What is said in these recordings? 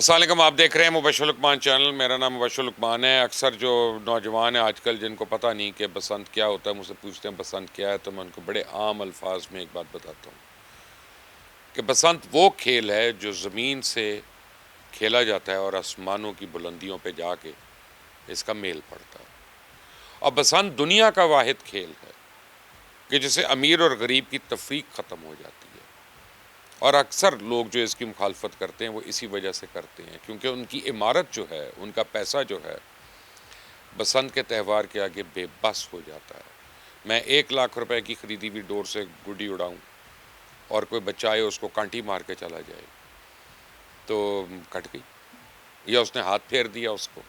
السلام علیکم، آپ دیکھ رہے ہیں مبشر لقمان چینل۔ میرا نام مبشر لقمان ہے۔ اکثر جو نوجوان ہیں آج کل جن کو پتہ نہیں کہ بسنت کیا ہوتا ہے، مجھ سے پوچھتے ہیں بسنت کیا ہے، تو میں ان کو بڑے عام الفاظ میں ایک بات بتاتا ہوں کہ بسنت وہ کھیل ہے جو زمین سے کھیلا جاتا ہے اور آسمانوں کی بلندیوں پہ جا کے اس کا میل پڑتا ہے۔ اور بسنت دنیا کا واحد کھیل ہے کہ جسے امیر اور غریب کی تفریق ختم ہو جاتی ہے، اور اکثر لوگ جو اس کی مخالفت کرتے ہیں وہ اسی وجہ سے کرتے ہیں کیونکہ ان کی عمارت جو ہے، ان کا پیسہ جو ہے، بسنت کے تہوار کے آگے بے بس ہو جاتا ہے۔ میں 1 لاکھ روپے کی خریدی ہوئی ڈور سے گڈی اڑاؤں اور کوئی بچہ آئے اس کو کانٹی مار کے چلا جائے تو کٹ گئی، یا اس نے ہاتھ پھیر دیا اس کو،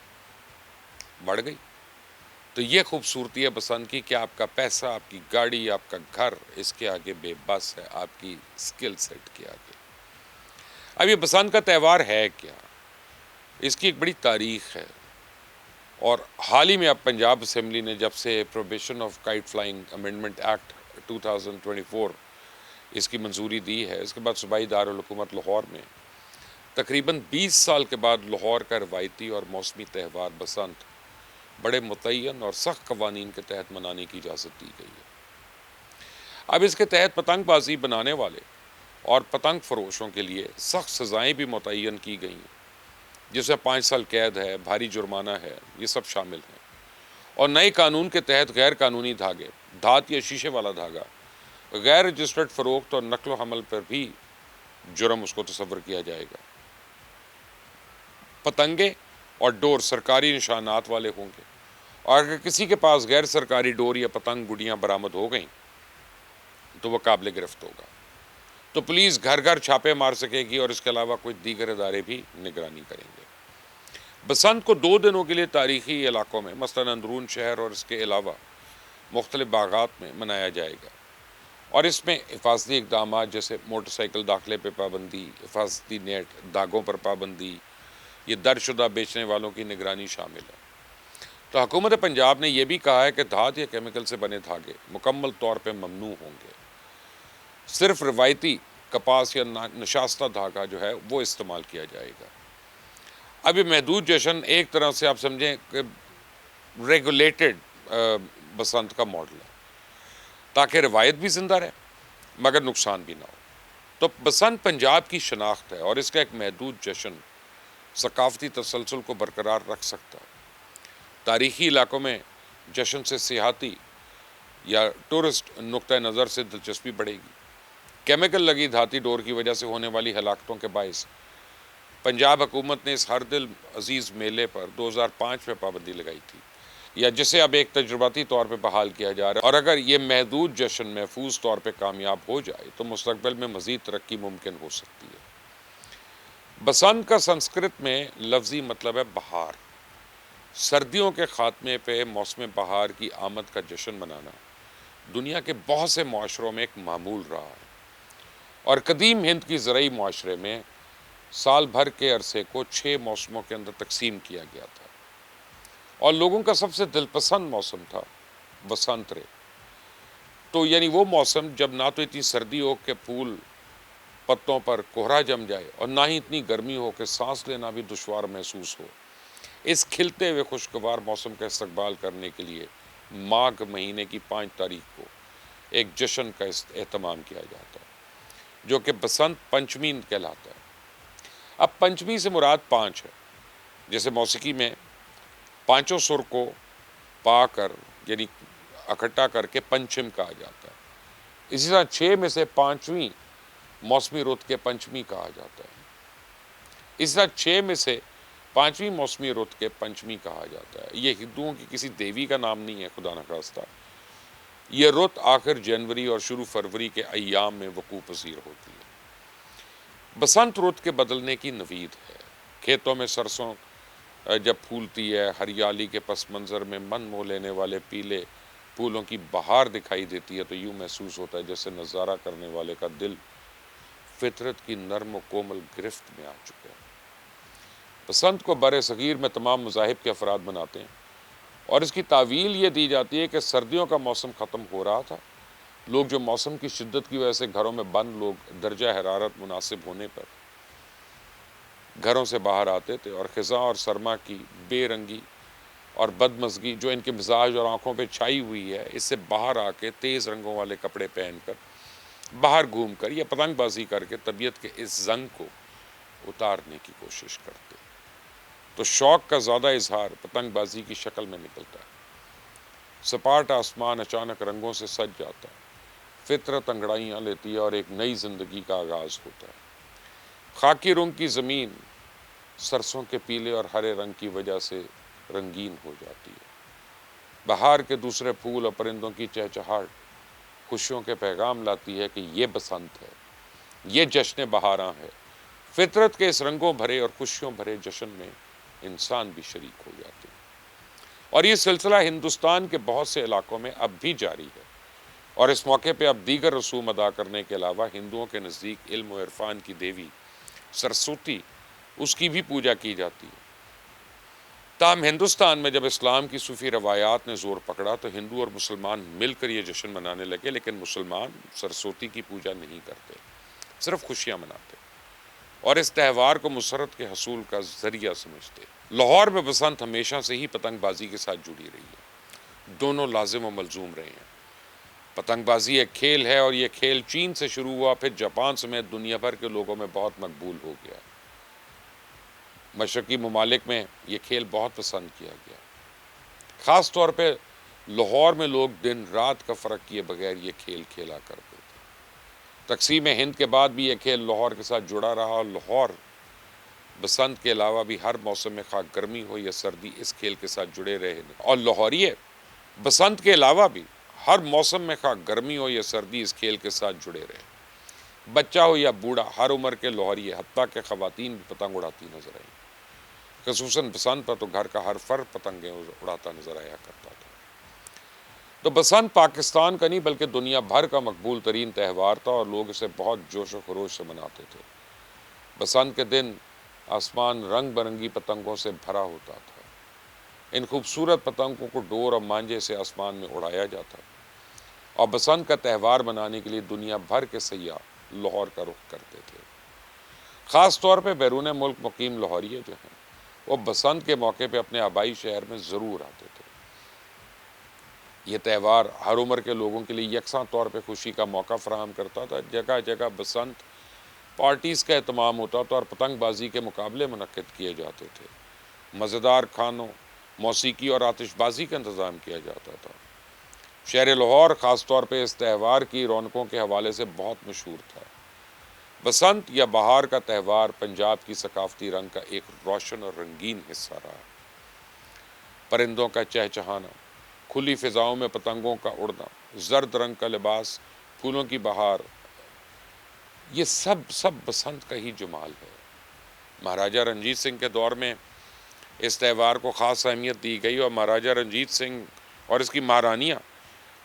بڑھ گئی۔ تو یہ خوبصورتی ہے بسنت کی کہ آپ کا پیسہ، آپ کی گاڑی، آپ کا گھر اس کے آگے بے بس ہے، آپ کی سکل سیٹ کے آگے۔ اب یہ بسنت کا تہوار ہے کیا؟ اس کی ایک بڑی تاریخ ہے، اور حال ہی میں اب پنجاب اسمبلی نے جب سے prohibition of kite flying amendment act 2024 اس کی منظوری دی ہے، اس کے بعد صوبائی دارالحکومت لاہور میں تقریباً 20 سال کے بعد لاہور کا روایتی اور موسمی تہوار بسنت بڑے متعین اور سخت قوانین کے تحت منانے کی اجازت دی گئی ہے۔ اب اس کے تحت پتنگ بازی بنانے والے اور پتنگ فروشوں کے لیے سخت سزائیں بھی متعین کی گئی ہیں، جسے 5 سال قید ہے، بھاری جرمانہ ہے، یہ سب شامل ہیں۔ اور نئے قانون کے تحت غیر قانونی دھاگے، دھات یا شیشے والا دھاگا، غیر رجسٹرڈ فروخت اور نقل و حمل پر بھی جرم اس کو تصور کیا جائے گا۔ پتنگے اور ڈور سرکاری نشانات والے ہوں گے، اور اگر کسی کے پاس غیر سرکاری ڈور یا پتنگ گڈیاں برآمد ہو گئیں تو وہ قابل گرفت ہوگا۔ تو پولیس گھر گھر چھاپے مار سکے گی، اور اس کے علاوہ کوئی دیگر ادارے بھی نگرانی کریں گے۔ بسنت کو 2 دنوں کے لیے تاریخی علاقوں میں، مثلا اندرون شہر اور اس کے علاوہ مختلف باغات میں منایا جائے گا، اور اس میں حفاظتی اقدامات جیسے موٹر سائیکل داخلے پہ پابندی، حفاظتی نیٹ، داغوں پر پابندی، یہ درج شدہ بیچنے والوں کی نگرانی شامل ہے۔ تو حکومت پنجاب نے یہ بھی کہا ہے کہ دھات یا کیمیکل سے بنے دھاگے مکمل طور پہ ممنوع ہوں گے۔ صرف روایتی کپاس یا نشاستہ دھاگا جو ہے وہ استعمال کیا جائے گا۔ اب یہ محدود جشن ایک طرح سے آپ سمجھیں کہ ریگولیٹڈ بسنت کا ماڈل ہے، تاکہ روایت بھی زندہ رہے مگر نقصان بھی نہ ہو۔ تو بسنت پنجاب کی شناخت ہے، اور اس کا ایک محدود جشن ثقافتی تسلسل کو برقرار رکھ سکتا ہے۔ تاریخی علاقوں میں جشن سے سیاحتی یا ٹورسٹ نقطہ نظر سے دلچسپی بڑھے گی۔ کیمیکل لگی دھاتی ڈور کی وجہ سے ہونے والی ہلاکتوں کے باعث پنجاب حکومت نے اس ہر دل عزیز میلے پر 2005 میں پابندی لگائی تھی، یا جسے اب ایک تجرباتی طور پہ بحال کیا جا رہا ہے، اور اگر یہ محدود جشن محفوظ طور پہ کامیاب ہو جائے تو مستقبل میں مزید ترقی ممکن ہو سکتی ہے۔ بسنت کا سنسکرت میں لفظی مطلب ہے بہار۔ سردیوں کے خاتمے پہ موسم بہار کی آمد کا جشن منانا دنیا کے بہت سے معاشروں میں ایک معمول رہا ہے، اور قدیم ہند کی زرعی معاشرے میں سال بھر کے عرصے کو 6 موسموں کے اندر تقسیم کیا گیا تھا، اور لوگوں کا سب سے دل پسند موسم تھا بسنت رے۔ تو یعنی وہ موسم جب نہ تو اتنی سردی ہو کہ پھول پتوں پر کوہرا جم جائے، اور نہ ہی اتنی گرمی ہو کہ سانس لینا بھی دشوار محسوس ہو۔ اس کھلتے ہوئے خوشگوار موسم کا استقبال کرنے کے لیے ماگھ مہینے کی 5 تاریخ کو ایک جشن کا اہتمام کیا جاتا ہے، جو کہ بسنت پنچمی کہلاتا ہے۔ اب پنچمی سے مراد 5 ہے، جیسے موسیقی میں 5 سر کو پا کر یعنی اکٹھا کر کے پنچم کہا جاتا ہے، اسی طرح 6 میں سے 5ویں موسمی رت کے پنچمی کہا جاتا ہے، اسی طرح 6 میں سے 5ویں موسمی رت کے پنچمی کہا جاتا ہے۔ یہ ہندوؤں کی کسی دیوی کا نام نہیں ہے، خدا نخواستہ۔ یہ رت آخر جنوری اور شروع فروری کے ایام میں وقوع پذیر ہوتی ہے۔ بسنت رت کے بدلنے کی نوید ہے۔ کھیتوں میں سرسوں جب پھولتی ہے، ہریالی کے پس منظر میں من موہ لینے والے پیلے پھولوں کی بہار دکھائی دیتی ہے، تو یوں محسوس ہوتا ہے جیسے نظارہ کرنے والے کا دل فطرت کی نرم و کومل گرفت میں آ چکا ہے۔ بسنت کو بر صغیر میں تمام مذاہب کے افراد مناتے ہیں، اور اس کی تعویل یہ دی جاتی ہے کہ سردیوں کا موسم ختم ہو رہا تھا۔ لوگ جو موسم کی شدت کی وجہ سے گھروں میں بند، لوگ درجہ حرارت مناسب ہونے پر گھروں سے باہر آتے تھے اور خزاں اور سرما کی بے رنگی اور بدمزگی جو ان کے مزاج اور آنکھوں پہ چھائی ہوئی ہے، اس سے باہر آ کے تیز رنگوں والے کپڑے پہن کر باہر گھوم کر یا پتنگ بازی کر کے طبیعت کے اس زنگ کو اتارنے کی کوشش کرتے۔ تو شوق کا زیادہ اظہار پتنگ بازی کی شکل میں نکلتا ہے۔ سپاٹ آسمان اچانک رنگوں سے سج جاتا ہے، فطرت انگڑائیاں لیتی ہے اور ایک نئی زندگی کا آغاز ہوتا ہے۔ خاکی رنگ کی زمین سرسوں کے پیلے اور ہرے رنگ کی وجہ سے رنگین ہو جاتی ہے۔ بہار کے دوسرے پھول اور پرندوں کی چہچہاہٹ خوشیوں کے پیغام لاتی ہے کہ یہ بسنت ہے، یہ جشن بہاراں ہے۔ فطرت کے اس رنگوں بھرے اور خوشیوں بھرے جشن میں انسان بھی شریک ہو جاتے ہیں، اور یہ سلسلہ ہندوستان کے بہت سے علاقوں میں اب بھی جاری ہے۔ اور اس موقع پہ اب دیگر رسوم ادا کرنے کے علاوہ ہندوؤں کے نزدیک علم و عرفان کی دیوی سرسوتی، اس کی بھی پوجا کی جاتی ہے۔ تاہم ہندوستان میں جب اسلام کی صوفی روایات نے زور پکڑا تو ہندو اور مسلمان مل کر یہ جشن منانے لگے، لیکن مسلمان سرسوتی کی پوجا نہیں کرتے، صرف خوشیاں مناتے اور اس تہوار کو مسرت کے حصول کا ذریعہ سمجھتے۔ لاہور میں بسنت ہمیشہ سے ہی پتنگ بازی کے ساتھ جڑی رہی ہے، دونوں لازم و ملزوم رہے ہیں۔ پتنگ بازی ایک کھیل ہے اور یہ کھیل چین سے شروع ہوا، پھر جاپان سمیت دنیا بھر کے لوگوں میں بہت مقبول ہو گیا۔ مشرقی ممالک میں یہ کھیل بہت پسند کیا گیا، خاص طور پہ لاہور میں لوگ دن رات کا فرق کیے بغیر یہ کھیل کھیلا کرتے تھے۔ تقسیم ہند کے بعد بھی یہ کھیل لاہور کے ساتھ جڑا رہا اور لاہور بسنت کے علاوہ بھی ہر موسم میں خواہ گرمی ہو یا سردی اس کھیل کے ساتھ جڑے رہے، اور لاہوریے بسنت کے علاوہ بھی ہر موسم میں خواہ گرمی ہو یا سردی اس کھیل کے ساتھ جڑے رہے۔ بچہ ہو یا بوڑھا، ہر عمر کے لاہوریے، حتیٰ کہ خواتین بھی پتنگ اڑاتی نظر آئیں۔ خصوصاً بسنت پر تو گھر کا ہر فرد پتنگیں اڑاتا نظر آیا کرتا تھا۔ تو بسنت پاکستان کا نہیں بلکہ دنیا بھر کا مقبول ترین تہوار تھا اور لوگ اسے بہت جوش و خروش سے مناتے تھے۔ بسنت کے دن آسمان رنگ برنگی پتنگوں سے بھرا ہوتا تھا۔ ان خوبصورت پتنگوں کو ڈور اور مانجے سے آسمان میں اڑایا جاتا، اور بسنت کا تہوار منانے کے لیے دنیا بھر کے سیاح لاہور کا رخ کرتے تھے۔ خاص طور پہ بیرون ملک مقیم لاہوریے جو ہیں وہ بسنت کے موقع پہ اپنے آبائی شہر میں ضرور آتے تھے۔ یہ تہوار ہر عمر کے لوگوں کے لیے یکساں طور پہ خوشی کا موقع فراہم کرتا تھا۔ جگہ جگہ بسنت پارٹیز کا اہتمام ہوتا تھا اور پتنگ بازی کے مقابلے منعقد کیے جاتے تھے۔ مزیدار کھانوں، موسیقی اور آتش بازی کا انتظام کیا جاتا تھا۔ شہر لاہور خاص طور پہ اس تہوار کی رونقوں کے حوالے سے بہت مشہور تھا۔ بسنت یا بہار کا تہوار پنجاب کی ثقافتی رنگ کا ایک روشن اور رنگین حصہ رہا۔ پرندوں کا چہچہانا، کھلی فضاؤں میں پتنگوں کا اڑنا، زرد رنگ کا لباس، پھولوں کی بہار، یہ سب بسنت کا ہی جمال ہے۔ مہاراجہ رنجیت سنگھ کے دور میں اس تہوار کو خاص اہمیت دی گئی اور مہاراجہ رنجیت سنگھ اور اس کی مہارانیاں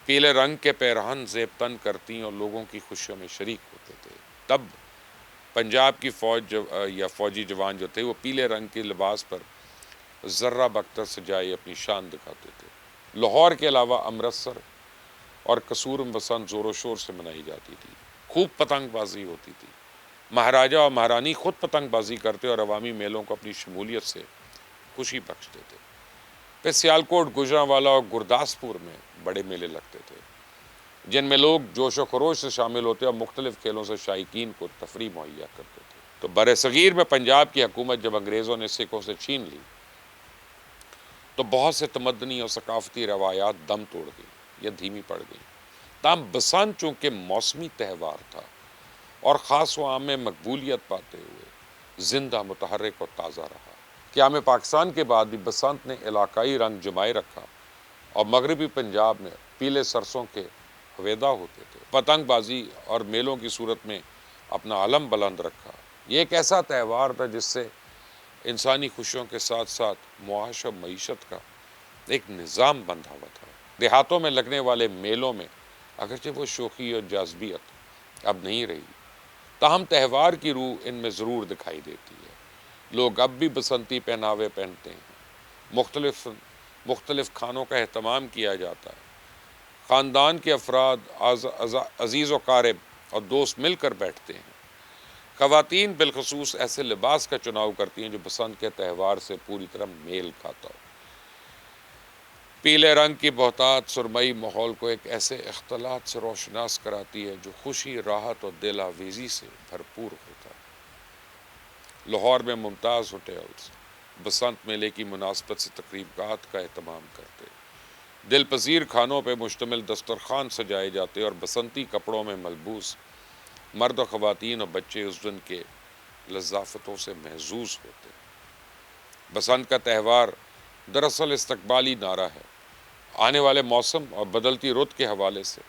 پیلے رنگ کے پیرہن زیب تن کرتی اور لوگوں کی خوشیوں میں شریک ہوتے تھے۔ تب پنجاب کی فوج یا فوجی جوان جو تھے وہ پیلے رنگ کے لباس پر ذرہ بختر سجائے اپنی شان دکھاتے تھے۔ لاہور کے علاوہ امرتسر اور قصور میں بسنت زور و شور سے منائی جاتی تھی، خوب پتنگ بازی ہوتی تھی۔ مہاراجہ اور مہارانی خود پتنگ بازی کرتے اور عوامی میلوں کو اپنی شمولیت سے خوشی بخشتے تھے۔ پھر سیالکوٹ، گجرانوالا اور گرداسپور میں بڑے میلے لگتے تھے جن میں لوگ جوش و خروش سے شامل ہوتے اور مختلف کھیلوں سے شائقین کو تفریح مہیا کرتے تھے۔ تو برِ صغیر میں پنجاب کی حکومت جب انگریزوں نے سکھوں سے چھین لی تو بہت سے تمدنی اور ثقافتی روایات دم توڑ گئی یا دھیمی پڑ گئی۔ تاہم بسنت چونکہ موسمی تہوار تھا اور خاص و عام میں مقبولیت پاتے ہوئے زندہ، متحرک اور تازہ رہا۔ قیام پاکستان کے بعد بھی بسنت نے علاقائی رنگ جمائے رکھا اور مغربی پنجاب میں پیلے سرسوں کے ہویدا ہوتے تھے، پتنگ بازی اور میلوں کی صورت میں اپنا علم بلند رکھا۔ یہ ایک ایسا تہوار تھا جس سے انسانی خوشیوں کے ساتھ ساتھ معاش و معیشت کا ایک نظام بندھا ہوا تھا۔ دیہاتوں میں لگنے والے میلوں میں اگرچہ وہ شوخی اور جاذبیت اب نہیں رہی، تاہم تہوار کی روح ان میں ضرور دکھائی دیتی ہے۔ لوگ اب بھی بسنتی پہناوے پہنتے ہیں، مختلف کھانوں کا اہتمام کیا جاتا ہے، خاندان کے افراد، عزیز و قارب اور دوست مل کر بیٹھتے ہیں، خواتین بالخصوص ایسے لباس کا چناؤ کرتی ہیں جو بسنت کے تہوار سے پوری طرح میل کھاتا ہو۔ پیلے رنگ کی بہتات سرمئی ماحول کو ایک ایسے اختلاط سے روشناس کراتی ہے جو خوشی، راحت اور دل آویزی سے بھرپور ہوتا ہے۔ لاہور میں ممتاز ہوٹلز بسنت میلے کی مناسبت سے تقریبات کا اہتمام کرتے، دل پذیر کھانوں پہ مشتمل دسترخوان سجائے جاتے اور بسنتی کپڑوں میں ملبوس مرد و خواتین اور بچے اس دن کے لذافتوں سے محظوظ ہوتے۔ بسنت کا تہوار دراصل استقبالی نعرہ ہے۔ آنے والے موسم اور بدلتی رت کے حوالے سے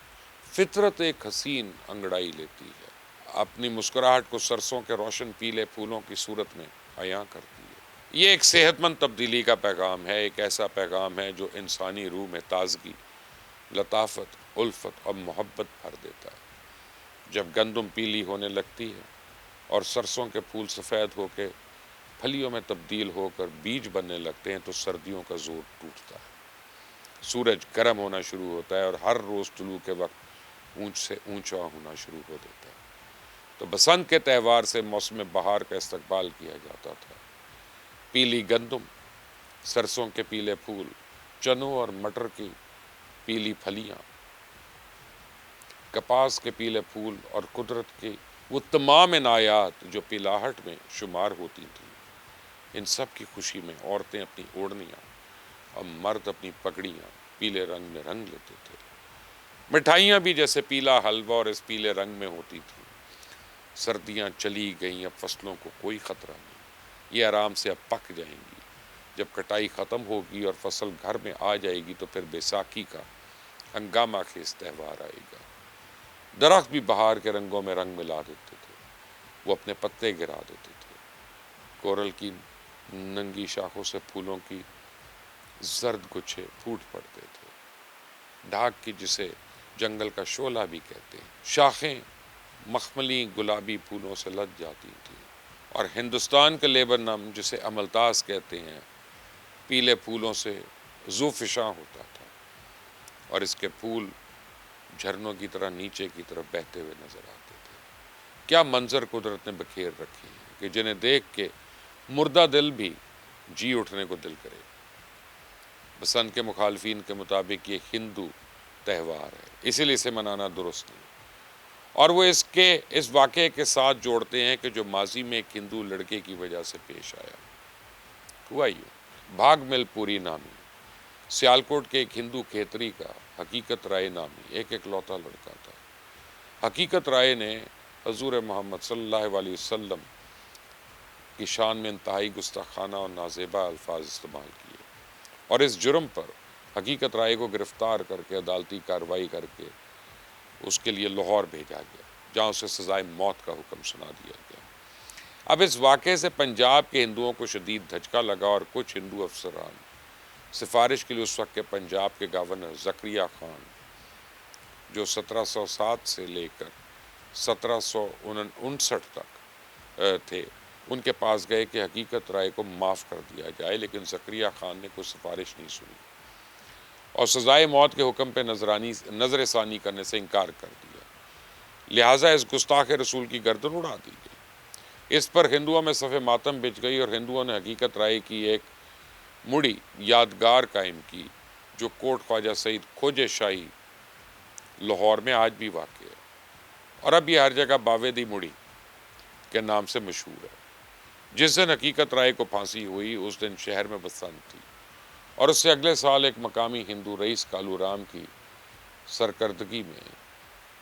فطرت ایک حسین انگڑائی لیتی ہے، اپنی مسکراہٹ کو سرسوں کے روشن پیلے پھولوں کی صورت میں عیاں کرتی ہے۔ یہ ایک صحت مند تبدیلی کا پیغام ہے، ایک ایسا پیغام ہے جو انسانی روح میں تازگی، لطافت، الفت اور محبت بھر دیتا ہے۔ جب گندم پیلی ہونے لگتی ہے اور سرسوں کے پھول سفید ہو کے پھلیوں میں تبدیل ہو کر بیج بننے لگتے ہیں تو سردیوں کا زور ٹوٹتا ہے، سورج گرم ہونا شروع ہوتا ہے اور ہر روز طلوع کے وقت اونچ سے اونچا ہونا شروع ہو دیتا ہے۔ تو بسنت کے تہوار سے موسم بہار کا استقبال کیا جاتا تھا۔ پیلی گندم، سرسوں کے پیلے پھول، چنوں اور مٹر کی پیلی پھلیاں، کپاس کے پیلے پھول اور قدرت کی وہ تمام عنایات جو پیلاہٹ میں شمار ہوتی تھیں، ان سب کی خوشی میں عورتیں اپنی اوڑھنیاں اور مرد اپنی پگڑیاں پیلے رنگ میں رنگ لیتے تھے۔ مٹھائیاں بھی جیسے پیلا حلوہ اور اس پیلے رنگ میں ہوتی تھیں۔ سردیاں چلی گئیں، اب فصلوں کو کوئی خطرہ نہیں، یہ آرام سے اب پک جائیں گی۔ جب کٹائی ختم ہوگی اور فصل گھر میں آ جائے گی تو پھر بیساکھی کا ہنگامہ خیز تہوار آئے گا۔ درخت بھی بہار کے رنگوں میں رنگ ملا دیتے تھے، وہ اپنے پتے گرا دیتے تھے، کورل کی ننگی شاخوں سے پھولوں کی زرد گچھے پھوٹ پڑتے تھے، ڈھاک کی جسے جنگل کا شعلہ بھی کہتے ہیں، شاخیں مخملی گلابی پھولوں سے لد جاتی تھیں، اور ہندوستان کا لیبنم جسے املتاس کہتے ہیں پیلے پھولوں سے زوفشاں ہوتا تھا، اور اس کے پھول جھرنوں کی طرح نیچے کی طرف بہتے ہوئے نظر آتے تھے۔ کیا منظر قدرت نے بکھیر رکھے ہیں کہ جنہیں دیکھ کے مردہ دل بھی جی اٹھنے کو دل کرے۔ بسنت کے مخالفین کے مطابق یہ ہندو تہوار ہے، اسی لیے اسے منانا درست نہیں، اور وہ اس واقعے کے ساتھ جوڑتے ہیں کہ جو ماضی میں ایک ہندو لڑکے کی وجہ سے پیش آیا۔ ہوا یوں، بھاگ مل پوری نامی سیالکوٹ کے ایک ہندو کھیتری کا حقیقت رائے نامی ایک اکلوتا لڑکا تھا۔ حقیقت رائے نے حضور محمد صلی اللہ علیہ وسلم کی شان میں انتہائی گستاخانہ اور نازیبا الفاظ استعمال کیے، اور اس جرم پر حقیقت رائے کو گرفتار کر کے عدالتی کارروائی کر کے اس کے لیے لاہور بھیجا گیا، جہاں اسے سزائے موت کا حکم سنا دیا گیا۔ اب اس واقعے سے پنجاب کے ہندوؤں کو شدید دھچکا لگا اور کچھ ہندو افسران سفارش کے لیے اس وقت کے پنجاب کے گورنر زکریا خان، جو 1707 سے لے کر 1759 تک تھے، ان کے پاس گئے کہ حقیقت رائے کو معاف کر دیا جائے، لیکن زکریا خان نے کوئی سفارش نہیں سنی اور سزائے موت کے حکم پہ نظر ثانی کرنے سے انکار کر دیا، لہٰذا اس گستاخ رسول کی گردن اڑا دی گئی۔ اس پر ہندوؤں میں صف ماتم بچ گئی اور ہندوؤں نے حقیقت رائے کی ایک مڑی یادگار قائم کی جو کوٹ خواجہ سعید کھوجے شاہی لاہور میں آج بھی واقع ہے، اور اب یہ ہر جگہ باویدی مڑی کے نام سے مشہور ہے۔ جس دن حقیقت رائے کو پھانسی ہوئی اس دن شہر میں بسنت تھی، اور اس سے اگلے سال ایک مقامی ہندو رئیس کالو رام کی سرکردگی میں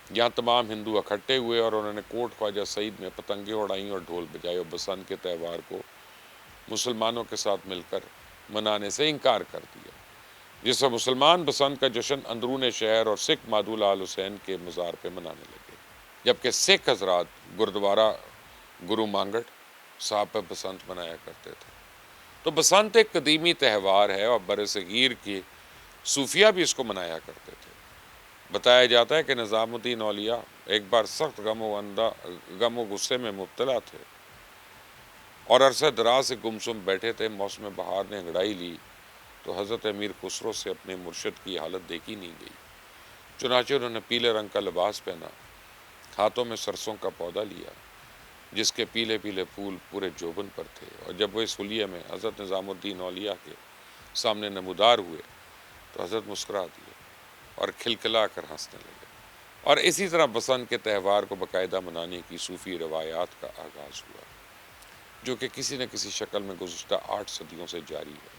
یہاں تمام ہندو اکٹھے ہوئے اور انہوں نے کوٹ خواجہ سعید میں پتنگیں اڑائیں اور ڈھول بجائے اور بسنت کے تہوار کو مسلمانوں کے ساتھ مل کر منانے سے انکار کر دیا، جس سے مسلمان بسنت کا جشن اندرون شہر اور سکھ مادول آل حسین کے مزار پہ منانے لگے، جبکہ سکھ حضرات گردوارہ گرو مانگٹ صاحب پہ بسنت منایا کرتے تھے۔ تو بسنت ایک قدیمی تہوار ہے اور برصغیر کی صوفیہ بھی اس کو منایا کرتے تھے۔ بتایا جاتا ہے کہ نظام الدین اولیاء ایک بار سخت غم و غصے میں مبتلا تھے اور عرصہ دراز سے گمسم بیٹھے تھے۔ موسم بہار نے انگڑائی لی تو حضرت امیر خسرو سے اپنے مرشد کی حالت دیکھی نہیں گئی، چنانچہ انہوں نے پیلے رنگ کا لباس پہنا، ہاتھوں میں سرسوں کا پودا لیا، جس کے پیلے پیلے پھول پورے جوبن پر تھے، اور جب وہ اس حلیے میں حضرت نظام الدین اولیاء کے سامنے نمودار ہوئے تو حضرت مسکرا دیے اور کھلکھلا کر ہنسنے لگے۔ اور اسی طرح بسنت کے تہوار کو باقاعدہ منانے کی صوفی روایات کا آغاز ہوا، جو کہ کسی نہ کسی شکل میں گزشتہ 8 صدیوں سے جاری ہے۔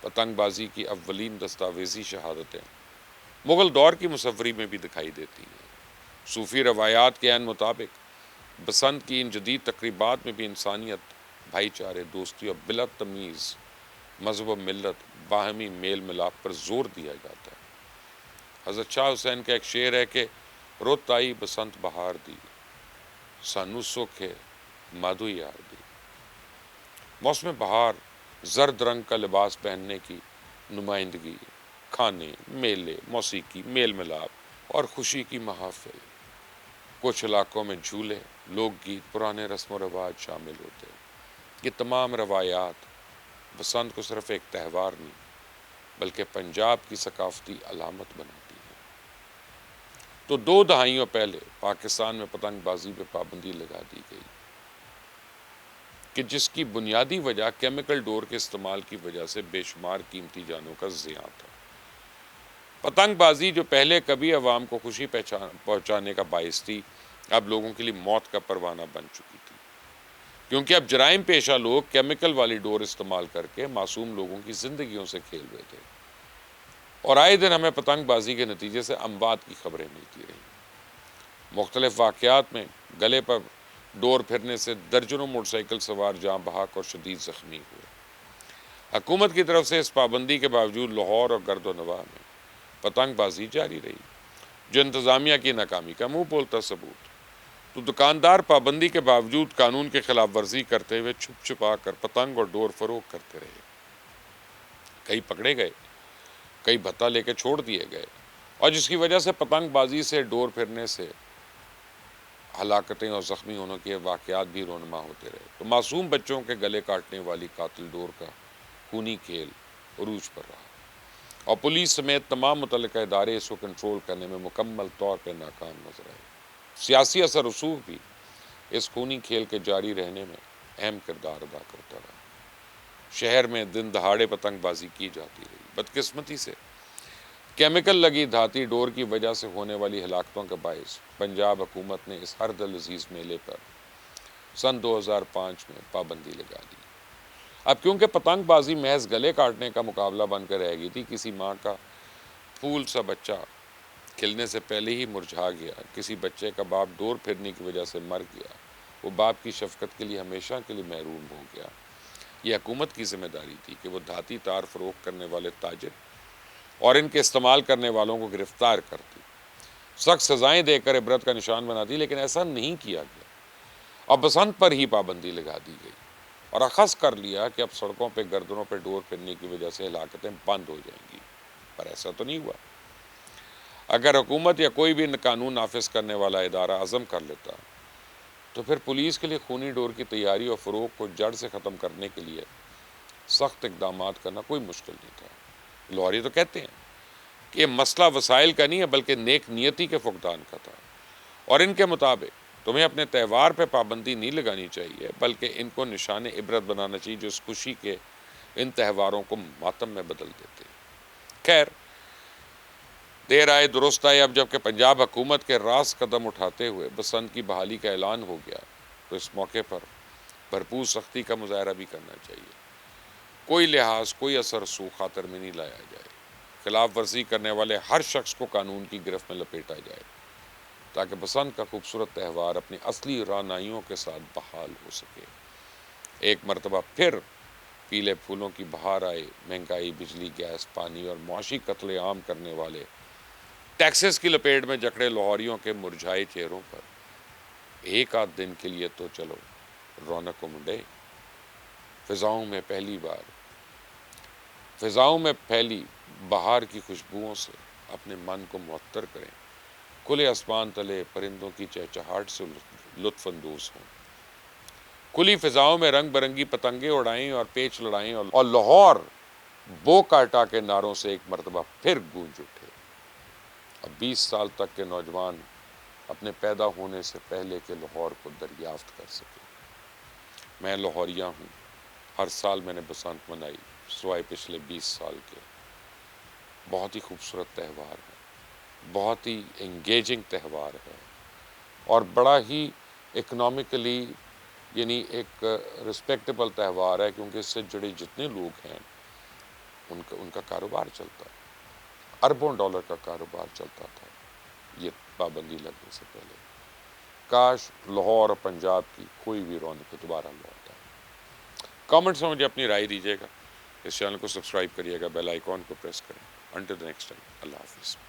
پتنگ بازی کی اولین دستاویزی شہادتیں مغل دور کی مصوری میں بھی دکھائی دیتی ہیں۔ صوفی روایات کے عین مطابق بسنت کی ان جدید تقریبات میں بھی انسانیت، بھائی چارے، دوستی اور بلا تمیز مذہب و ملت باہمی میل ملاپ پر زور دیا جاتا ہے۔ حضرت شاہ حسین کا ایک شعر ہے کہ روت آئی بسنت بہار دی، سانو سکھ ہے مادھو یار دی۔ موسم بہار زرد رنگ کا لباس پہننے کی نمائندگی، کھانے، میلے، موسیقی، میل ملاپ اور خوشی کی محافل۔ کچھ علاقوں میں جھولے، لوک گیت، پرانے رسم و رواج شامل ہوتے ہیں۔ یہ تمام روایات بسنت کو صرف ایک تہوار نہیں بلکہ پنجاب کی ثقافتی علامت بناتی ہیں۔ تو 2 دہائیوں پہلے پاکستان میں پتنگ بازی پہ پابندی لگا دی گئی، کہ جس کی بنیادی وجہ کیمیکل ڈور کے استعمال کی وجہ سے بے شمار قیمتی جانوں کا زیاں تھا۔ پتنگ بازی جو پہلے کبھی عوام کو خوشی پہنچانے کا باعث تھی، اب لوگوں کے لیے موت کا پروانہ بن چکی تھی، کیونکہ اب جرائم پیشہ لوگ کیمیکل والی ڈور استعمال کر کے معصوم لوگوں کی زندگیوں سے کھیل رہے تھے، اور آئے دن ہمیں پتنگ بازی کے نتیجے سے اموات کی خبریں ملتی رہیں۔ مختلف واقعات میں گلے پر ڈور پھرنے سے درجنوں موٹر سائیکل سوار جاں بحق اور شدید زخمی ہوئے۔ حکومت کی طرف سے اس پابندی کے باوجود لاہور اور گرد و نواح میں پتنگ بازی جاری رہی، جو انتظامیہ کی ناکامی کا منہ بولتا ثبوت۔ تو دکاندار پابندی کے باوجود قانون کے خلاف ورزی کرتے ہوئے چھپ چھپا کر پتنگ اور ڈور فروخت کرتے رہے۔ کئی پکڑے گئے، کئی بھتہ لے کے چھوڑ دیے گئے، اور جس کی وجہ سے پتنگ بازی سے، ڈور پھرنے سے ہلاکتیں اور زخمی ہونے کے واقعات بھی رونما ہوتے رہے۔ تو معصوم بچوں کے گلے کاٹنے والی قاتل ڈور کا خونی کھیل عروج پر رہا، اور پولیس سمیت تمام متعلقہ ادارے اس کو کنٹرول کرنے میں مکمل طور پر ناکام نظر آئے۔ سیاسی اثر رسوخ بھی اس خونی کھیل کے جاری رہنے میں اہم کردار ادا کرتا رہا۔ شہر میں دن دہاڑے پتنگ بازی کی جاتی رہی۔ بدقسمتی سے کیمیکل لگی دھاتی ڈور کی وجہ سے ہونے والی ہلاکتوں کے باعث پنجاب حکومت نے اس ہر دل عزیز میلے پر سن 2005 میں پابندی لگا دی۔ اب کیونکہ پتنگ بازی محض گلے کاٹنے کا مقابلہ بن کر رہ گئی تھی، کسی ماں کا پھول سا بچہ کھلنے سے پہلے ہی مرجھا گیا، کسی بچے کا باپ ڈور پھرنے کی وجہ سے مر گیا، وہ باپ کی شفقت کے لیے ہمیشہ کے لیے محروم ہو گیا۔ یہ حکومت کی ذمہ داری تھی کہ وہ دھاتی تار فروخت کرنے والے تاجر اور ان کے استعمال کرنے والوں کو گرفتار کرتی، سخت سزائیں دے کر عبرت کا نشان بناتی، لیکن ایسا نہیں کیا گیا۔ اب بسنت پر ہی پابندی لگا دی گئی اور اخذ کر لیا کہ اب سڑکوں پہ گردنوں پہ ڈور پھرنے کی وجہ سے ہلاکتیں بند ہو جائیں گی، پر ایسا تو نہیں ہوا۔ اگر حکومت یا کوئی بھی قانون نافذ کرنے والا ادارہ عزم کر لیتا تو پھر پولیس کے لیے خونی ڈور کی تیاری اور فروغ کو جڑ سے ختم کرنے کے لیے سخت اقدامات کرنا کوئی مشکل نہیں تھا۔ لاہوری تو کہتے ہیں کہ یہ مسئلہ وسائل کا نہیں ہے بلکہ نیک نیتی کے فقدان کا تھا، اور ان کے مطابق تمہیں اپنے تہوار پہ پابندی نہیں لگانی چاہیے بلکہ ان کو نشان عبرت بنانا چاہیے جو اس خوشی کے ان تہواروں کو ماتم میں بدل دیتے۔ خیر، دیر آئے درست آئے، اب جب کہ پنجاب حکومت کے راست قدم اٹھاتے ہوئے بسنت کی بحالی کا اعلان ہو گیا تو اس موقع پر بھرپور سختی کا مظاہرہ بھی کرنا چاہیے۔ کوئی لحاظ، کوئی اثر رسوخ خاطر میں نہیں لایا جائے، خلاف ورزی کرنے والے ہر شخص کو قانون کی گرفت میں لپیٹا جائے تاکہ بسنت کا خوبصورت تہوار اپنی اصلی رعنائیوں کے ساتھ بحال ہو سکے۔ ایک مرتبہ پھر پیلے پھولوں کی بہار آئے، مہنگائی، بجلی، گیس، پانی اور معاشی قتل عام کرنے والے ٹیکسز کی لپیٹ میں جکڑے لاہوریوں کے مرجھائے چہروں پر ایک آدھ دن کے لیے تو چلو رونق منڈے۔ فضاؤں میں پھیلی بہار کی خوشبوؤں سے اپنے من کو معطر کریں، کھلے آسمان تلے پرندوں کی چہچہاہٹ سے لطف اندوز ہوں، کھلی فضاؤں میں رنگ برنگی پتنگیں اڑائیں اور پیچ لڑائیں، اور لاہور بو کاٹا کے نعروں سے ایک مرتبہ پھر گونج اٹھے۔ اب 20 سال تک کے نوجوان اپنے پیدا ہونے سے پہلے کے لاہور کو دریافت کر سکے۔ میں لاہوریہ ہوں، ہر سال میں نے بسنت منائی سوائے پچھلے 20 سال کے۔ بہت ہی خوبصورت تہوار ہے، بہت ہی انگیجنگ تہوار ہے، اور بڑا ہی اکنامکلی یعنی ایک رسپیکٹیبل تہوار ہے، کیونکہ اس سے جڑے جتنے لوگ ہیں ان کا کاروبار چلتا ہے، اربوں ڈالر کا کاروبار چلتا تھا یہ پابندی لگنے سے پہلے۔ کاش لاہور اور پنجاب کی کوئی بھی رونق دوبارہ لوٹ آئے۔ کامنٹس میں مجھے اپنی رائے دیجیے گا، اس چینل کو سبسکرائب کریے گا، بیل آئیکن کو پریس کریں۔ انٹل دی نیکسٹ ٹائم، اللہ حافظ۔